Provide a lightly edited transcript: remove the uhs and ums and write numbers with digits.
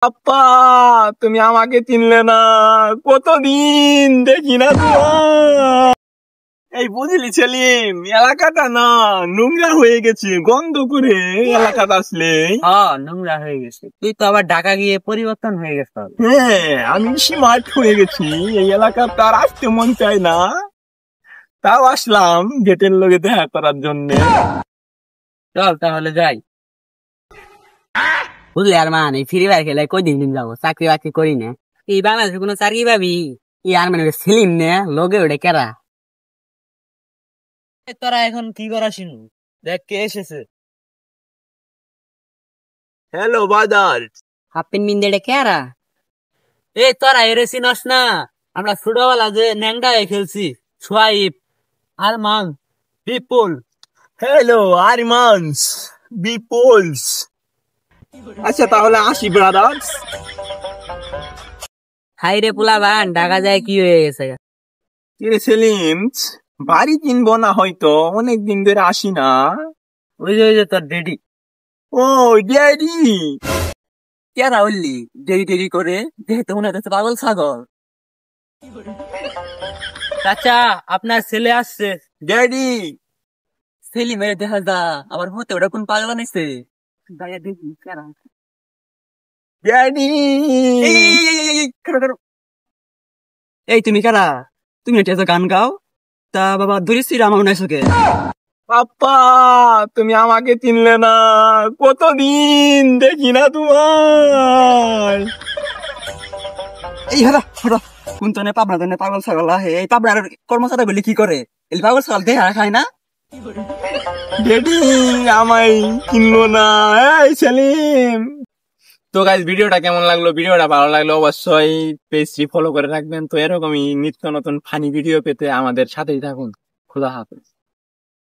আপা, তুমি আমাকে চিনলে না, কতদিন দেখি না তোমার। এই বুঝলি সেলিম, এলাকাটা না নোংরা হয়ে গেছে, গন্ধ করে এলাকাটা আসলে। হ্যাঁ, নোংরা হয়ে গেছে। তুই তো আবার ঢাকা গিয়ে পরিবর্তন হয়ে গেছ। হ্যাঁ, আমি স্মার্ট হয়ে গেছি, এই এলাকাটা আর আসতে মন চায় না, তাও আসলাম গেটের লগে দেখা করার জন্য। চল তাহলে যাই। বুঝলি আর মান, এই ফ্রি ফায়ার খেলে কই দিন যাবো, চাকরি বাকরি করি না। এই বাংলাদেশে কোনো চাকরি পাবি? এই আর মানে সেলিম নে লগে ওটা কেরা? তোরা এখন কি করা শুনু? দেখ কে এসেছে। হ্যালো বাজার। হাফ প্যান্ট বিন্দে এটা কেরা? এ তোরা এরে চিনস না? আমরা ছোটবেলা যে ন্যাংটা হয়ে খেলছি, সোয়াইব, আরমান, বিপুল। হ্যালো আরিমান্স, বিপলস। আচ্ছা তাহলে আসি ব্রাদার্স। হাই রে পোলা বান, ঢাকা যায় কি হয়ে গেছে? কিরে সেলিম, বাড়ি কিনবো না হয়তো, অনেকদিন ধরে আসি না। ওই যে তোর ডেডি। ও ড্যাডি। কেরা উল্লি দেরি দেরি করে, দেখে তো মনে হচ্ছে পাগল ছাগল। চাচা, আপনার ছেলে আসছে। ড্যাডি। সেলি মেরে দেখা যা, আবার হতে ওটা কোন পাগল আনিছে। ড্যাডি। এই তুমি কারা? তুমি এটা গান গাও? তা বাবা ধরেছি আমার উনাইছো কে? পাপ্পা, তুমি আমাকে চিনলে না, কতদিন দেখি না তোমার। এই হরা হরা, কোন তনে পাবনা তনে পাগল ছাগল আহে। এই পাবনার কর্মচারী বলি কি করে? এই পাগল ছাগল দেহা খায় না? ড্যাডি আমায় চিনলো না। এই সেলিম। তো গাইস, ভিডিওটা কেমন লাগলো? ভিডিওটা ভালো লাগলো অবশ্যই পেজটি ফলো করে রাখবেন। তো এরকমই নিত্য নতুন ফানি ভিডিও পেতে আমাদের সাথেই থাকুন। খোদা হাফেজ।